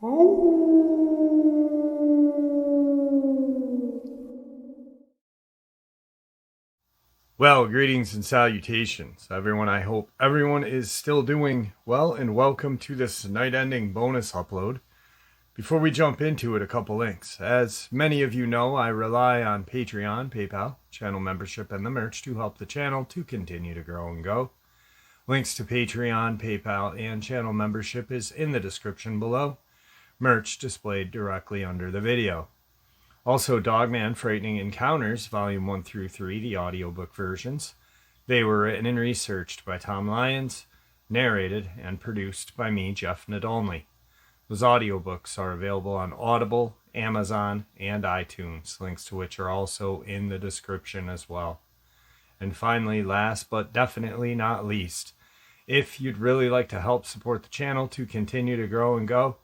Well, greetings and salutations, everyone. I hope everyone is still doing well, and welcome to this night-ending bonus upload. Before we jump into it, a couple links. As many of you know, I rely on Patreon, PayPal, channel membership, and the merch to help the channel to continue to grow and go. Links to Patreon, PayPal, and channel membership is in the description below. Merch displayed directly under the video. Also, Dogman Frightening Encounters, Volume 1 through 3, the audiobook versions. They were written and researched by Tom Lyons, narrated and produced by me, Jeff Nadolny. Those audiobooks are available on Audible, Amazon, and iTunes, links to which are also in the description as well. And finally, last but definitely not least, if you'd really like to help support the channel to continue to grow and go,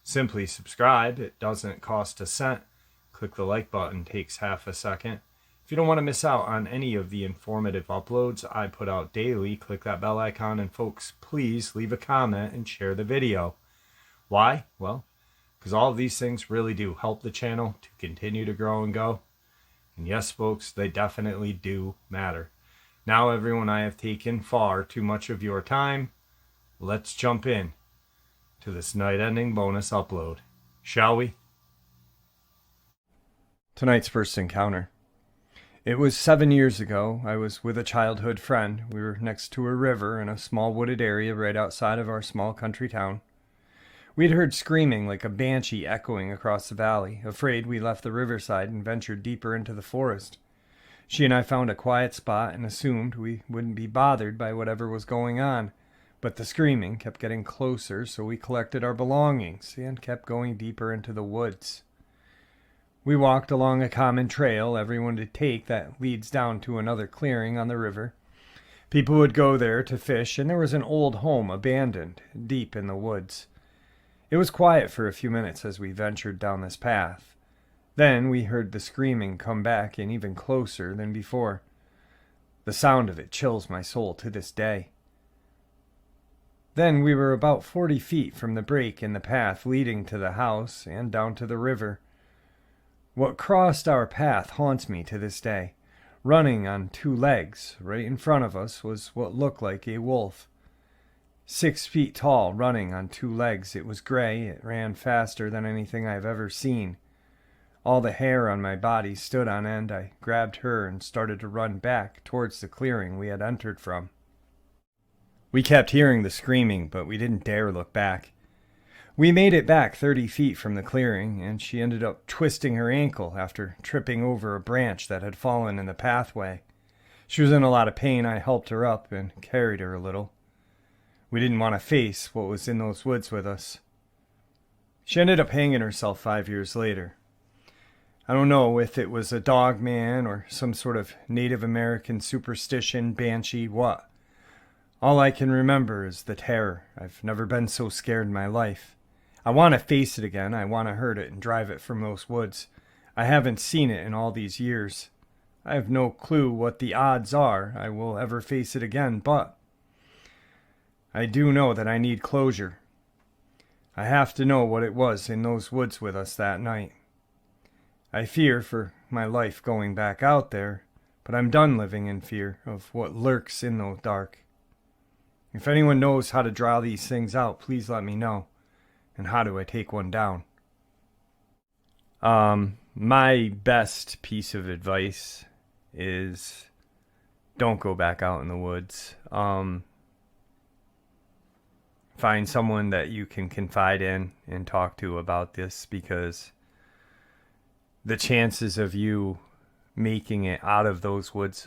simply subscribe. It doesn't cost a cent. Click the like button, takes half a second. If you don't want to miss out on any of the informative uploads I put out daily, click that bell icon, and folks, please leave a comment and share the video. Why? Well, because all of these things really do help the channel to continue to grow and go. And yes, folks, they definitely do matter. Now, everyone, I have taken far too much of your time. Let's jump in to this night-ending bonus upload, shall we? Tonight's first encounter. It was 7 years ago. I was with a childhood friend. We were next to a river in a small wooded area right outside of our small country town. We'd heard screaming like a banshee echoing across the valley. Afraid, we left the riverside and ventured deeper into the forest. She and I found a quiet spot and assumed we wouldn't be bothered by whatever was going on. But the screaming kept getting closer, so we collected our belongings and kept going deeper into the woods. We walked along a common trail everyone would take that leads down to another clearing on the river. People would go there to fish, and there was an old home abandoned, deep in the woods. It was quiet for a few minutes as we ventured down this path. Then we heard the screaming come back and even closer than before. The sound of it chills my soul to this day. Then we were about 40 feet from the break in the path leading to the house and down to the river. What crossed our path haunts me to this day. Running on 2 legs, right in front of us, was what looked like a wolf. 6 feet tall, running on 2 legs. It was gray. It ran faster than anything I've ever seen. All the hair on my body stood on end. I grabbed her and started to run back towards the clearing we had entered from. We kept hearing the screaming, but we didn't dare look back. We made it back 30 feet from the clearing, and she ended up twisting her ankle after tripping over a branch that had fallen in the pathway. She was in a lot of pain. I helped her up and carried her a little. We didn't want to face what was in those woods with us. She ended up hanging herself 5 years later. I don't know if it was a Dogman or some sort of Native American superstition, banshee, what. All I can remember is the terror. I've never been so scared in my life. I want to face it again. I want to hurt it and drive it from those woods. I haven't seen it in all these years. I have no clue what the odds are I will ever face it again, but I do know that I need closure. I have to know what it was in those woods with us that night. I fear for my life going back out there, but I'm done living in fear of what lurks in the dark. If anyone knows how to draw these things out, please let me know. And how do I take one down? My best piece of advice is don't go back out in the woods. Find someone that you can confide in and talk to about this, because the chances of you making it out of those woods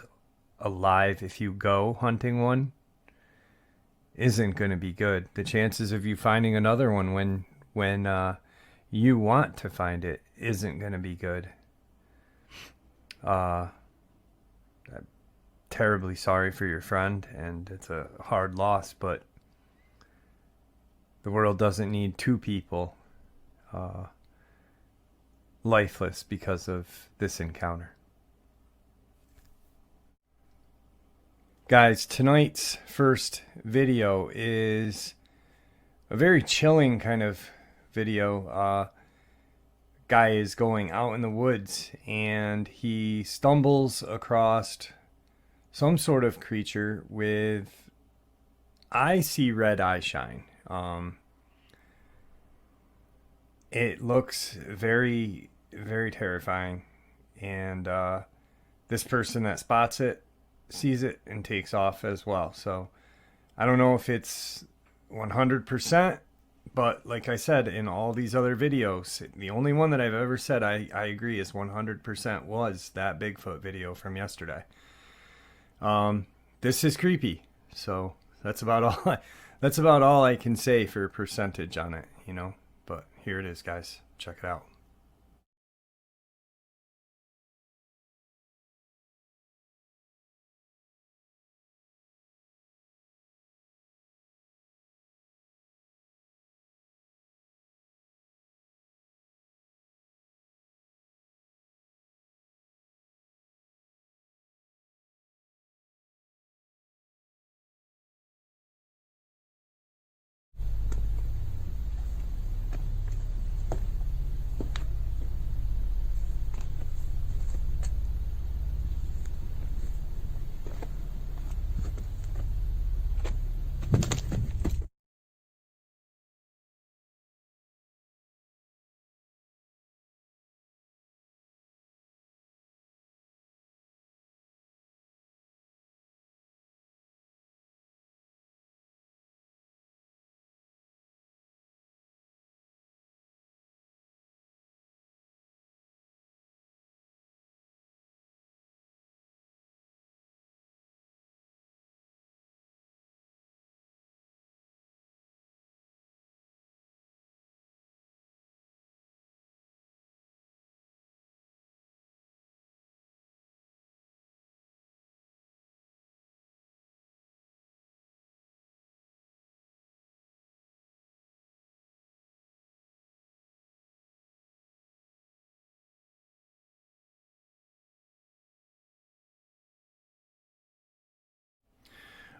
alive if you go hunting one isn't going to be good. The chances of you finding another one when you want to find it isn't going to be good. I'm terribly sorry for your friend, and it's a hard loss, but the world doesn't need 2 people lifeless because of this encounter. Guys, tonight's first video is a very chilling kind of video. Guy is going out in the woods and he stumbles across some sort of creature with, I see red eye shine. It looks very, very terrifying. And this person that spots it sees it and takes off as well. So I don't know if it's 100%, but like I said, in all these other videos, the only one that I've ever said I agree is 100% was that Bigfoot video from yesterday. This is creepy. So that's about all I can say for percentage on it, you know. But here it is, guys. Check it out.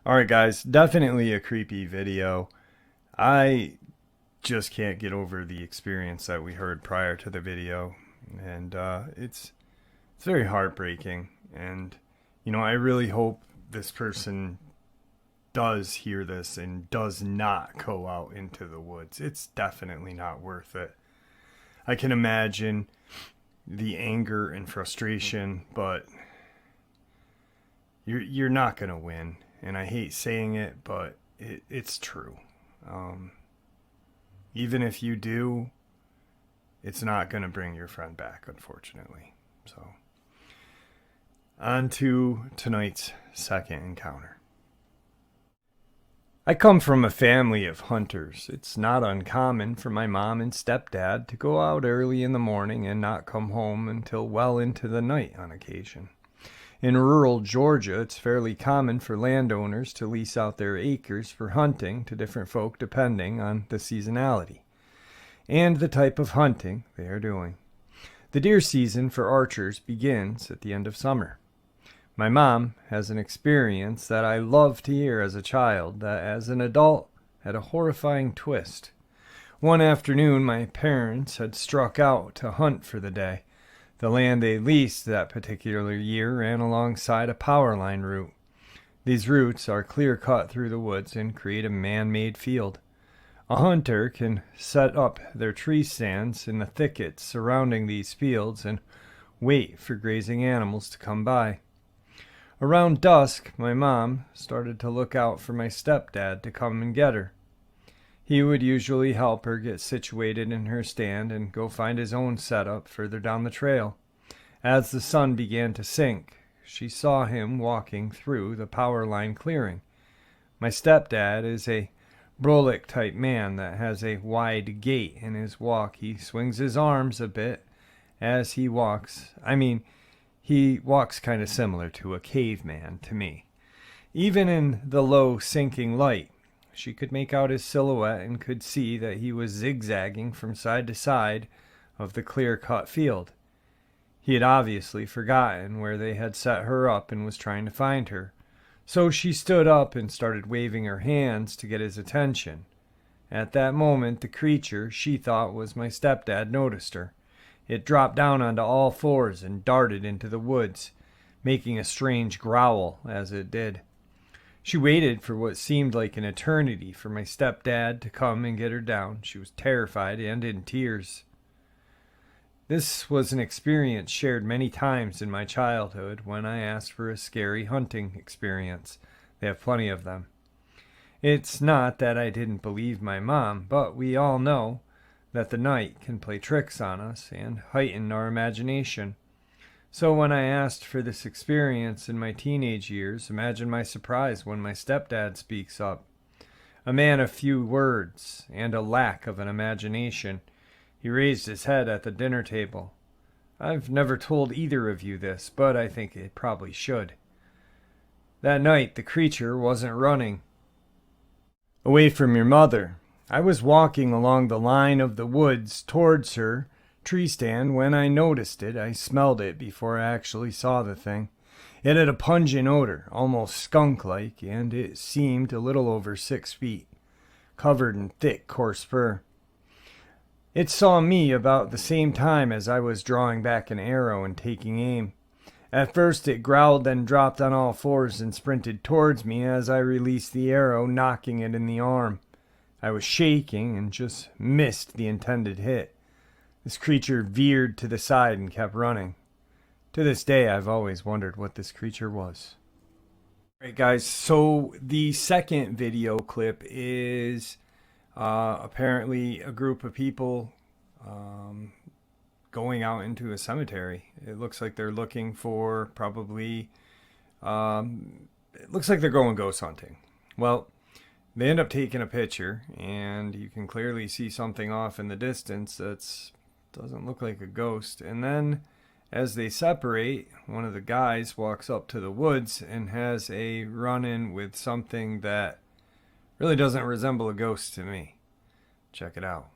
All right, guys, definitely a creepy video. I just can't get over the experience that we heard prior to the video, and it's very heartbreaking. And you know, I really hope this person does hear this and does not go out into the woods. It's definitely not worth it. I can imagine the anger and frustration, but you're not gonna win. And I hate saying it, but it's true. Even if you do, it's not going to bring your friend back, unfortunately. So, on to tonight's second encounter. I come from a family of hunters. It's not uncommon for my mom and stepdad to go out early in the morning and not come home until well into the night on occasion. In rural Georgia, it's fairly common for landowners to lease out their acres for hunting to different folk depending on the seasonality and the type of hunting they are doing. The deer season for archers begins at the end of summer. My mom has an experience that I loved to hear as a child that as an adult had a horrifying twist. One afternoon, my parents had struck out to hunt for the day. The land they leased that particular year ran alongside a power line route. These routes are clear cut through the woods and create a man-made field. A hunter can set up their tree stands in the thickets surrounding these fields and wait for grazing animals to come by. Around dusk, my mom started to look out for my stepdad to come and get her. He would usually help her get situated in her stand and go find his own setup further down the trail. As the sun began to sink, she saw him walking through the power line clearing. My stepdad is a brolic type man that has a wide gait in his walk. He swings his arms a bit as he walks. He walks kind of similar to a caveman to me. Even in the low sinking light, she could make out his silhouette and could see that he was zigzagging from side to side of the clear-cut field. He had obviously forgotten where they had set her up and was trying to find her. So she stood up and started waving her hands to get his attention. At that moment, the creature she thought was my stepdad noticed her. It dropped down onto all fours and darted into the woods, making a strange growl as it did. She waited for what seemed like an eternity for my stepdad to come and get her down. She was terrified and in tears. This was an experience shared many times in my childhood when I asked for a scary hunting experience. They have plenty of them. It's not that I didn't believe my mom, but we all know that the night can play tricks on us and heighten our imagination. So when I asked for this experience in my teenage years, imagine my surprise when my stepdad speaks up. A man of few words and a lack of an imagination. He raised his head at the dinner table. I've never told either of you this, but I think it probably should. That night, the creature wasn't running away from your mother. I was walking along the line of the woods towards her tree stand when I noticed it. I smelled it before I actually saw the thing. It had a pungent odor, almost skunk-like, and it seemed a little over 6 feet, covered in thick, coarse fur. It saw me about the same time as I was drawing back an arrow and taking aim. At first it growled, then dropped on all fours and sprinted towards me as I released the arrow, knocking it in the arm. I was shaking and just missed the intended hit. This creature veered to the side and kept running. To this day, I've always wondered what this creature was. Alright guys, so the second video clip is apparently a group of people going out into a cemetery. It looks like they're looking for probably, it looks like they're going ghost hunting. Well, they end up taking a picture and you can clearly see something off in the distance that doesn't look like a ghost. And then as they separate, one of the guys walks up to the woods and has a run-in with something that really doesn't resemble a ghost to me. Check it out.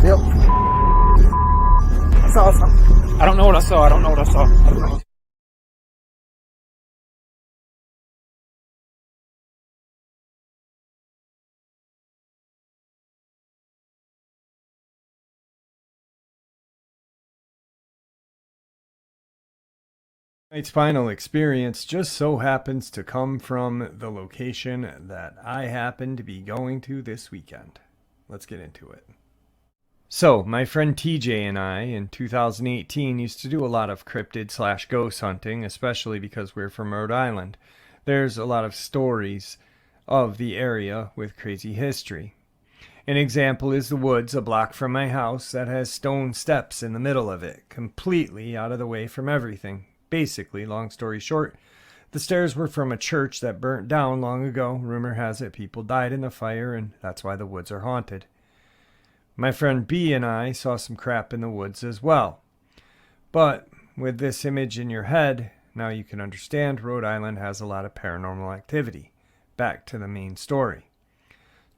Yep. I saw something. I don't know what I saw. I don't know what I saw. Tonight's final experience just so happens to come from the location that I happen to be going to this weekend. Let's get into it. So, my friend TJ and I, in 2018, used to do a lot of cryptid/ghost hunting, especially because we're from Rhode Island. There's a lot of stories of the area with crazy history. An example is the woods a block from my house that has stone steps in the middle of it, completely out of the way from everything. Basically, long story short, the stairs were from a church that burnt down long ago. Rumor has it people died in the fire, and that's why the woods are haunted. My friend B and I saw some crap in the woods as well. But with this image in your head, now you can understand Rhode Island has a lot of paranormal activity. Back to the main story.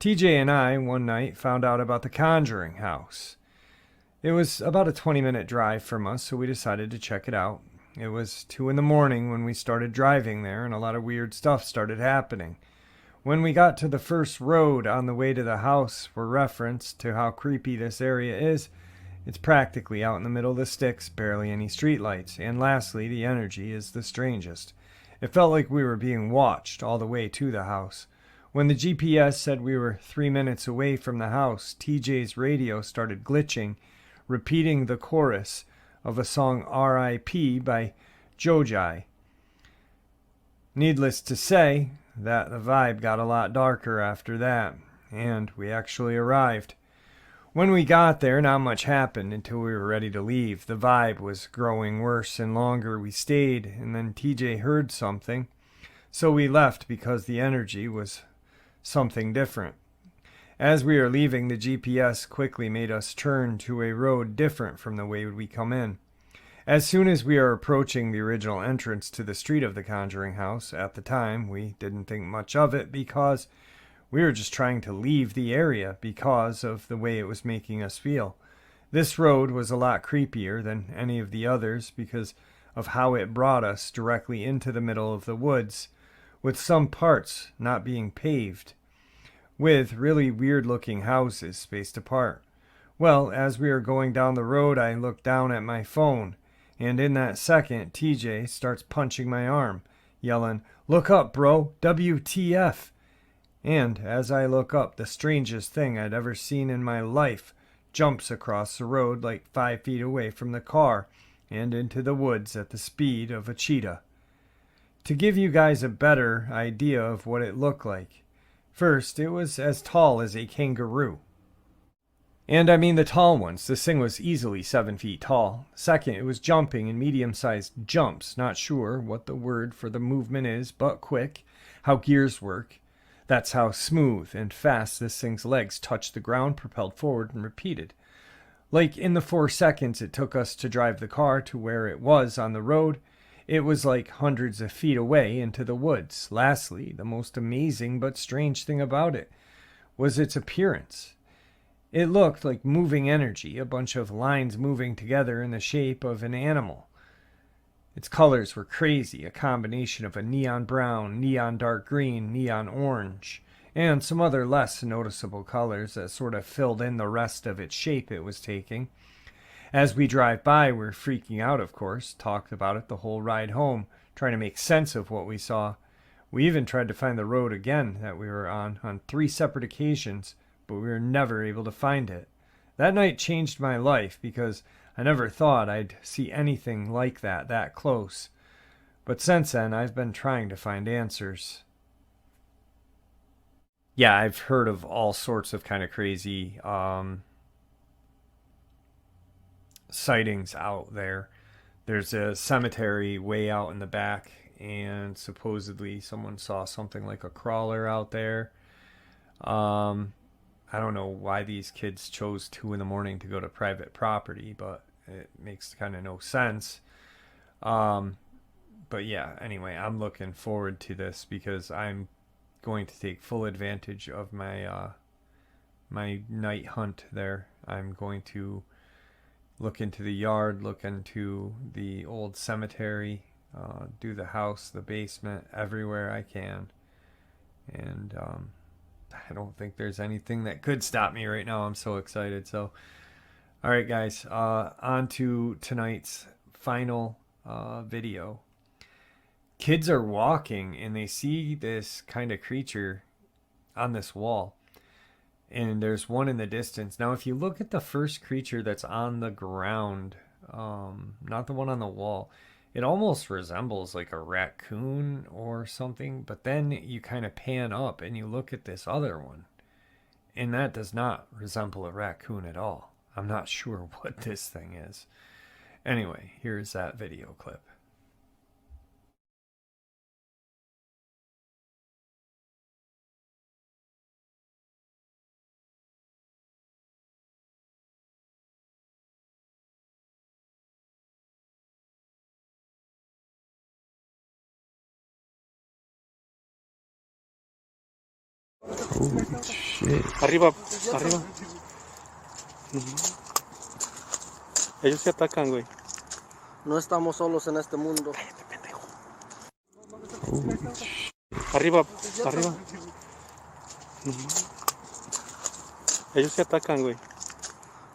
TJ and I, one night, found out about the Conjuring house. It was about a 20-minute drive from us, so we decided to check it out. It was 2 in the morning when we started driving there, and a lot of weird stuff started happening. When we got to the first road on the way to the house, for reference to how creepy this area is, it's practically out in the middle of the sticks, barely any streetlights. And lastly, the energy is the strangest. It felt like we were being watched all the way to the house. When the GPS said we were 3 minutes away from the house, TJ's radio started glitching, repeating the chorus of a song R.I.P. by Jojai. Needless to say, that the vibe got a lot darker after that, and we actually arrived. When we got there, not much happened until we were ready to leave. The vibe was growing worse and longer we stayed, and then TJ heard something. So we left because the energy was something different. As we were leaving, the GPS quickly made us turn to a road different from the way we come in. As soon as we are approaching the original entrance to the street of the Conjuring house, at the time, we didn't think much of it because we were just trying to leave the area because of the way it was making us feel. This road was a lot creepier than any of the others because of how it brought us directly into the middle of the woods, with some parts not being paved, with really weird-looking houses spaced apart. Well, as we were going down the road, I looked down at my phone, and in that second, TJ starts punching my arm, yelling, "Look up, bro! WTF!" And as I look up, the strangest thing I'd ever seen in my life jumps across the road like 5 feet away from the car and into the woods at the speed of a cheetah. To give you guys a better idea of what it looked like, first, it was as tall as a kangaroo. And I mean the tall ones. This thing was easily 7 feet tall. Second, it was jumping in medium-sized jumps. Not sure what the word for the movement is, but quick. How gears work. That's how smooth and fast this thing's legs touched the ground, propelled forward, and repeated. Like in the 4 seconds it took us to drive the car to where it was on the road, it was like hundreds of feet away into the woods. Lastly, the most amazing but strange thing about it was its appearance. It looked like moving energy, a bunch of lines moving together in the shape of an animal. Its colors were crazy, a combination of a neon brown, neon dark green, neon orange, and some other less noticeable colors that sort of filled in the rest of its shape it was taking. As we drive by, we're freaking out, of course, talked about it the whole ride home, trying to make sense of what we saw. We even tried to find the road again that we were on 3 separate occasions, but we were never able to find it. That night changed my life because I never thought I'd see anything like that close. But since then, I've been trying to find answers. Yeah, I've heard of all sorts of kind of crazy sightings out there. There's a cemetery way out in the back, and supposedly someone saw something like a crawler out there. I don't know why these kids chose 2 in the morning to go to private property, but it makes kind of no sense. But yeah, anyway, I'm looking forward to this because I'm going to take full advantage of my my night hunt there. I'm going to look into the yard, look into the old cemetery, do the house, the basement, everywhere I can. And I don't think there's anything that could stop me right now. I'm so excited. So, all right, guys, on to tonight's final video. Kids are walking and they see this kind of creature on this wall. And there's one in the distance. Now, if you look at the first creature that's on the ground, not the one on the wall, it almost resembles like a raccoon or something. But then you kind of pan up and you look at this other one. And that does not resemble a raccoon at all. I'm not sure what this thing is. Anyway, here's that video clip. Oh, shit. Arriba, arriba. Ellos se atacan, güey. No estamos solos en este mundo. Oh, shit. Arriba, arriba. Ellos se atacan, güey.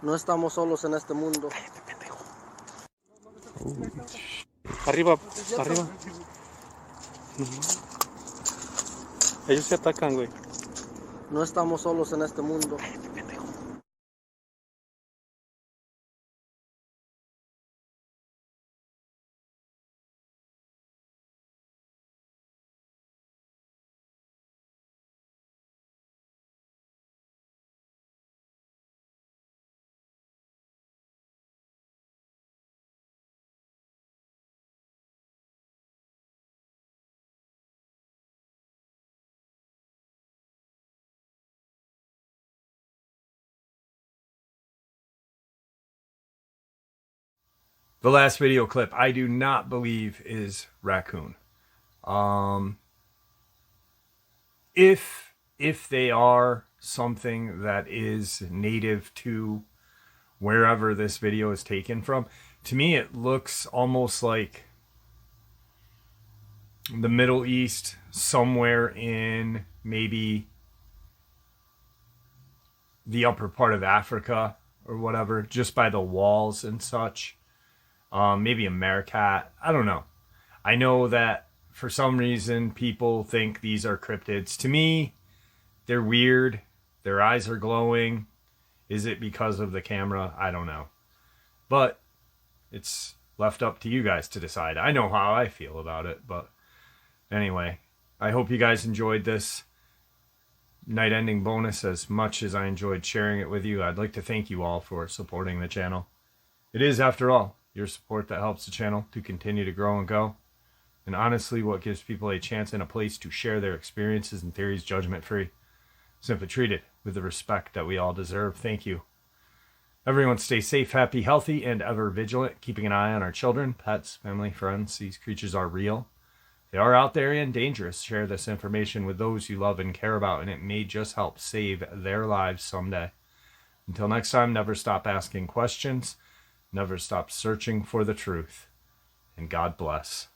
No estamos solos en este mundo. Oh, shit. Arriba, arriba. Ellos se atacan, güey. No estamos solos en este mundo. The last video clip I do not believe is raccoon. If they are something that is native to wherever this video is taken from, to me it looks almost like the Middle East, somewhere in maybe the upper part of Africa or whatever, just by the walls and such. Maybe a meerkat. I don't know. I know that for some reason people think these are cryptids. To me, they're weird. Their eyes are glowing. Is it because of the camera? I don't know. But it's left up to you guys to decide. I know how I feel about it, but anyway, I hope you guys enjoyed this night ending bonus as much as I enjoyed sharing it with you. I'd like to thank you all for supporting the channel. It is, after all, your support that helps the channel to continue to grow and go. And honestly, what gives people a chance and a place to share their experiences and theories judgment-free. Simply treated with the respect that we all deserve. Thank you. Everyone stay safe, happy, healthy, and ever vigilant, keeping an eye on our children, pets, family, friends. These creatures are real. They are out there and dangerous. Share this information with those you love and care about, and it may just help save their lives someday. Until next time, never stop asking questions. Never stop searching for the truth. And God bless.